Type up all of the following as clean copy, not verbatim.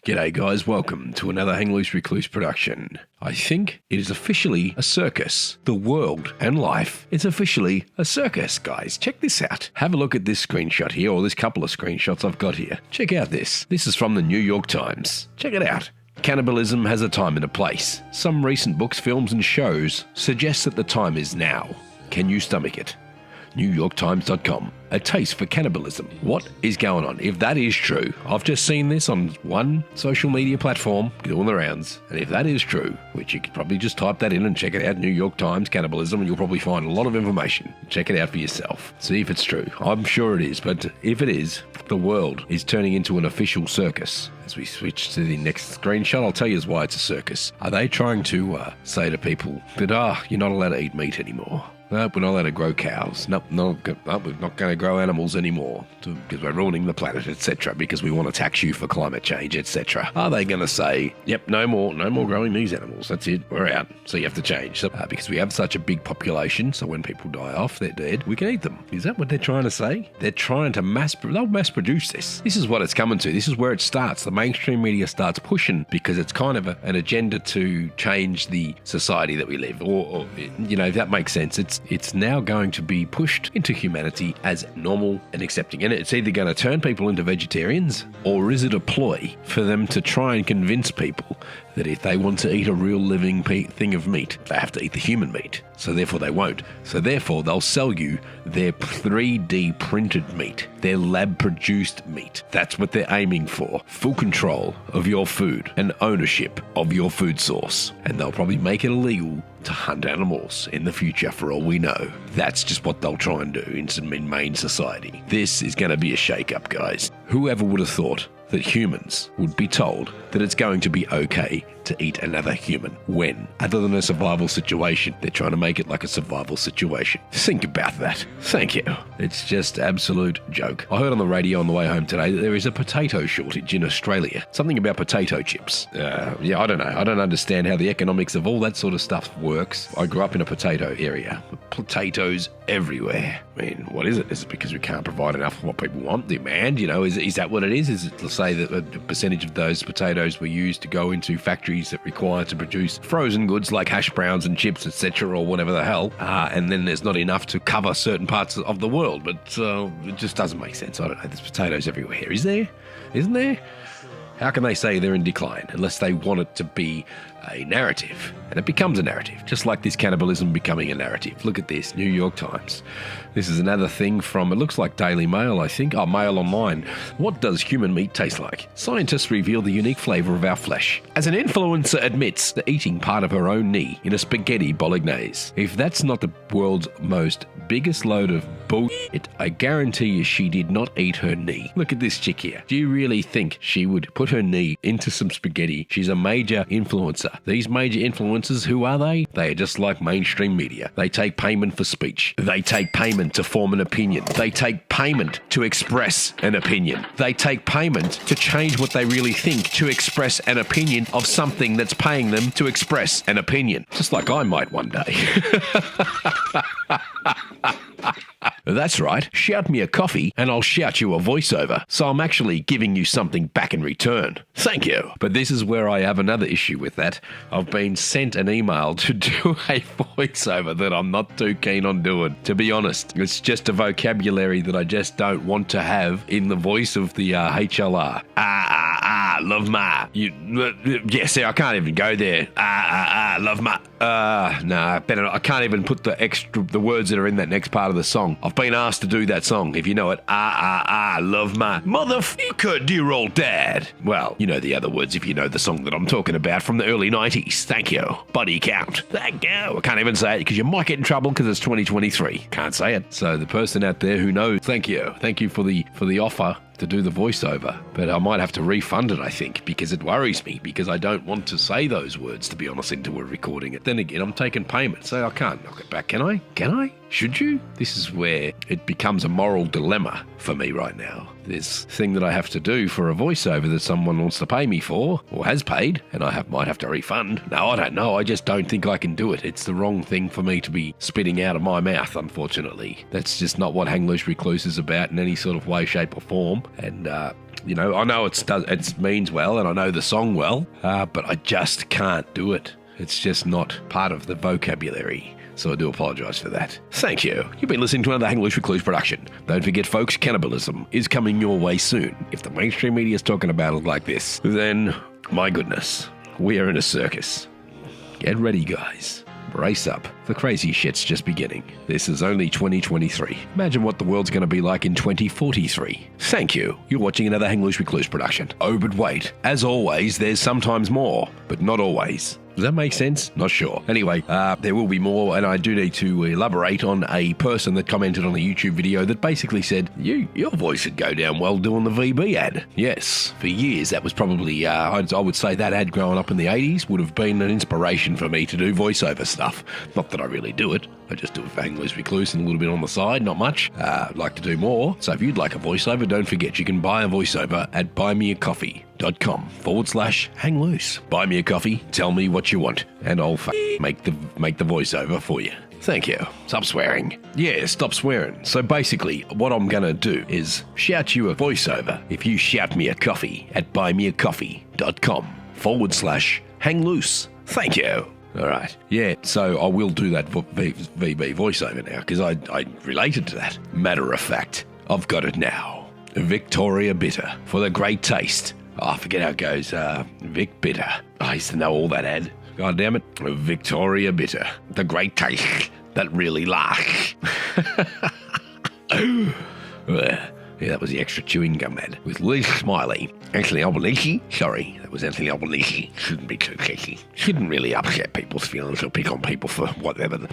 G'day guys, welcome to another Hang Loose Recluse production. I think it is officially a circus. The world and life is officially a circus, guys. Check this out. Have a look at this screenshot here, or this couple of screenshots I've got here. Check out this. This is from the New York Times. Check it out. Cannibalism has a time and a place. Some recent books, films and shows suggest that the time is now. Can you stomach it? NewYorkTimes.com. A taste for cannibalism. What is going on? If that is true, I've just seen this on one social media platform doing the rounds, and if that is true, which you could probably just type that in and check it out, New York Times, cannibalism, and you'll probably find a lot of information. Check it out for yourself. See if it's true. I'm sure it is, but if it is, the world is turning into an official circus. As we switch to the next screenshot, I'll tell you why it's a circus. Are they trying to say to people that, you're not allowed to eat meat anymore? Nope, we're not allowed to grow cows. Nope, we're not going to grow animals anymore because we're ruining the planet, etc. Because we want to tax you for climate change, etc. Are they going to say, yep, no more growing these animals. That's it, we're out. So you have to change. So, because we have such a big population, so when people die off, they're dead, we can eat them. Is that what they're trying to say? They're trying to they'll mass produce this. This is what it's coming to. This is where it starts. The mainstream media starts pushing because it's kind of an agenda to change the society that we live. Or if that makes sense. It's now going to be pushed into humanity as normal and accepting. And it's either going to turn people into vegetarians, or is it a ploy for them to try and convince people that if they want to eat a real living thing of meat, they have to eat the human meat. So therefore they won't. So therefore they'll sell you their 3D printed meat, their lab produced meat. That's what they're aiming for. Full control of your food and ownership of your food source. And they'll probably make it illegal to hunt animals in the future, for all we know. That's just what they'll try and do in main society. This is going to be a shake-up, guys. Whoever would have thought that humans would be told that it's going to be okay to eat another human when, other than a survival situation, they're trying to make it like a survival situation. Think about that. Thank you. It's just absolute joke. I heard on the radio on the way home today that there is a potato shortage in Australia. Something about potato chips. I don't know. I don't understand how the economics of all that sort of stuff works. I grew up in a potato area. Potatoes everywhere. I mean, what is it? Is it because we can't provide enough of what people want? Demand, is that what it is? Is it to say that a percentage of those potatoes were used to go into factories that require to produce frozen goods like hash browns and chips, etc., or whatever the hell, and then there's not enough to cover certain parts of the world? But it just doesn't make sense. I don't know. There's potatoes everywhere. Is there? Isn't there? How can they say they're in decline unless they want it to be a narrative? And it becomes a narrative, just like this cannibalism becoming a narrative. Look at this, New York Times. This is another thing from, it looks like Daily Mail, I think. Mail Online. What does human meat taste like? Scientists reveal the unique flavour of our flesh as an influencer admits to eating part of her own knee in a spaghetti bolognese. If that's not the world's biggest load of bullshit, I guarantee you she did not eat her knee. Look at this chick here. Do you really think she would put her knee into some spaghetti? She's a major influencer. These major influencers, who are they? They are just like mainstream media. They take payment for speech. They take payment to form an opinion. They take payment to express an opinion. They take payment to change what they really think, to express an opinion of something that's paying them to express an opinion. Just like I might one day. That's right. Shout me a coffee and I'll shout you a voiceover. So I'm actually giving you something back in return. Thank you. But this is where I have another issue with that. I've been sent an email to do a voiceover that I'm not too keen on doing. To be honest, it's just a vocabulary that I just don't want to have in the voice of the HLR. Love ma. See, I can't even go there. Love ma. Better not. I can't even put the words that are in that next part of the song. I've been asked to do that song, if you know it. Love ma. Motherfucker, dear old dad. Well, you know the other words if you know the song that I'm talking about from the early 90s. Thank you. Body count. Thank you. I can't even say it because you might get in trouble because it's 2023. Can't say it. So the person out there who knows, thank you. Thank you for the offer to do the voiceover, but I might have to refund it, I think, because it worries me, because I don't want to say those words, to be honest, into a recording. Then again, I'm taking payment, so I can't knock it back, can I? Should you? This is where it becomes a moral dilemma for me right now. This thing that I have to do for a voiceover that someone wants to pay me for, or has paid, and I might have to refund. No, I don't know. I just don't think I can do it. It's the wrong thing for me to be spitting out of my mouth, unfortunately. That's just not what Hang Loose Recluse is about in any sort of way, shape, or form. And You know, I know it means well, and I know the song well, but I just can't do it. It's just not part of the vocabulary. So I do apologise for that. Thank you. You've been listening to another Hang Loose Recluse production. Don't forget, folks, cannibalism is coming your way soon. If the mainstream media is talking about it like this, then, my goodness, we are in a circus. Get ready, guys. Brace up. The crazy shit's just beginning. This is only 2023. Imagine what the world's going to be like in 2043. Thank you. You're watching another Hang Loose Recluse production. Oh, but wait. As always, there's sometimes more, but not always. Does that make sense? Not sure. Anyway, there will be more, and I do need to elaborate on a person that commented on a YouTube video that basically said, your voice would go down well doing the VB ad. Yes, for years that was probably, I would say that ad growing up in the 80s would have been an inspiration for me to do voiceover stuff. Not that I really do it. I just do it for Hang Loose Recluse and a little bit on the side, not much. I'd like to do more. So if you'd like a voiceover, don't forget you can buy a voiceover at buymeacoffee.com/hang loose. Buy me a coffee, tell me what you want, and I'll make the voiceover for you. Thank you. Stop swearing. Yeah, stop swearing. So basically, what I'm going to do is shout you a voiceover if you shout me a coffee at buymeacoffee.com/hang loose. Thank you. All right. Yeah, so I will do that VB voiceover now because I related to that. Matter of fact, I've got it now. Victoria Bitter for the great taste. Oh, I forget how it goes. Vic Bitter. I used to know all that ad. God damn it. Victoria Bitter. The great taste that really lasts. Yeah, that was the extra chewing gum ad with Liz Smiley. Anthony Albanese. Sorry, that was Anthony Albanese. Shouldn't be too cheeky. Shouldn't really upset people's feelings or pick on people for whatever the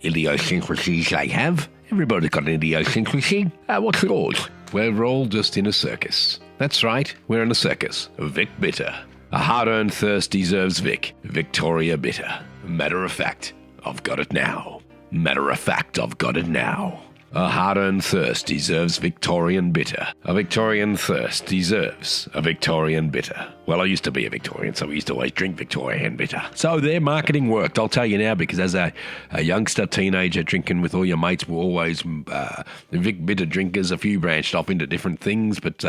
idiosyncrasies they have. Everybody's got an idiosyncrasy. What's yours? We're all just in a circus. That's right, we're in a circus. Vic Bitter. A hard-earned thirst deserves Vic. Victoria Bitter. Matter of fact, I've got it now. Matter of fact, I've got it now. A hard-earned thirst deserves Victorian Bitter. A Victorian thirst deserves a Victorian Bitter. Well, I used to be a Victorian, so we used to always drink Victorian Bitter. So their marketing worked, I'll tell you now, because as a youngster, teenager, drinking with all your mates were always Vic Bitter drinkers. A few branched off into different things, but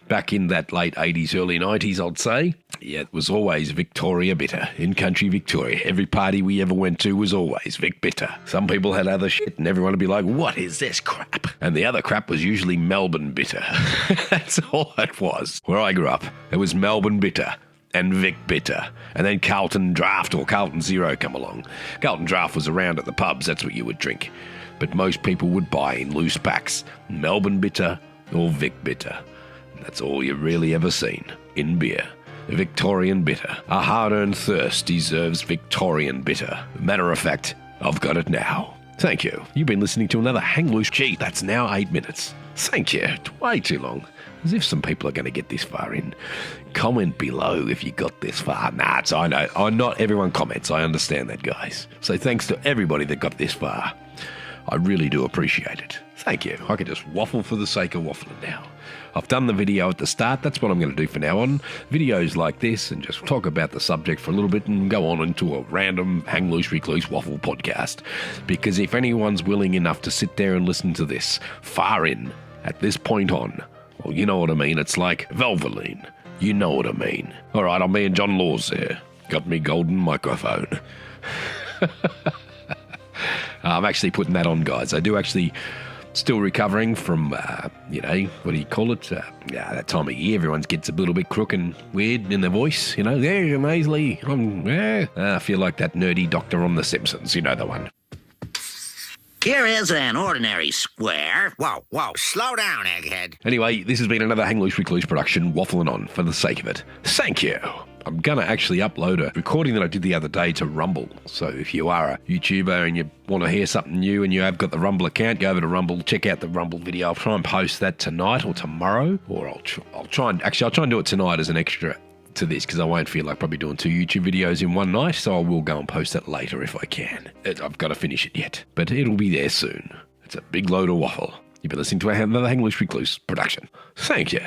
back in that late 80s, early 90s, I'd say, yeah, it was always Victoria Bitter in country Victoria. Every party we ever went to was always Vic Bitter. Some people had other shit, and everyone would be like, what is this crap? And the other crap was usually Melbourne Bitter. That's all it was. Where I grew up, it was Melbourne Bitter and Vic Bitter. And then Carlton Draft or Carlton Zero come along. Carlton Draft was around at the pubs, that's what you would drink. But most people would buy in loose packs Melbourne Bitter or Vic Bitter. And that's all you've really ever seen in beer. Victorian Bitter. A hard-earned thirst deserves Victorian Bitter. Matter of fact, I've got it now. Thank you. You've been listening to another Hang Loose. Gee, that's now 8 minutes. Thank you. It's way too long. As if some people are going to get this far in. Comment below if you got this far. Nah, I know. Not everyone comments. I understand that, guys. So thanks to everybody that got this far. I really do appreciate it. Thank you. I could just waffle for the sake of waffling now. I've done the video at the start. That's what I'm going to do for now on. Videos like this and just talk about the subject for a little bit and go on into a random Hang Loose Recluse waffle podcast. Because if anyone's willing enough to sit there and listen to this far in at this point on, well, you know what I mean. It's like Valvoline. You know what I mean. All right, I'm me and John Laws there. Got me golden microphone. I'm actually putting that on, guys. I do actually... Still recovering from, what do you call it? That time of year, everyone gets a little bit crook and weird in their voice, Yeah, nasally. I feel like that nerdy doctor on The Simpsons, you know the one. Here is an ordinary square. Whoa, slow down, egghead. Anyway, this has been another Hang Loose Recluse production, waffling on for the sake of it. Thank you. I'm going to actually upload a recording that I did the other day to Rumble. So if you are a YouTuber and you want to hear something new and you have got the Rumble account, go over to Rumble, check out the Rumble video. I'll try and post that tonight or tomorrow, or I'll try and do it tonight as an extra to this because I won't feel like probably doing 2 YouTube videos in one night, so I will go and post that later if I can. I've got to finish it yet, but it'll be there soon. It's a big load of waffle. You've been listening to another Hang Loose Recluse production. Thank you.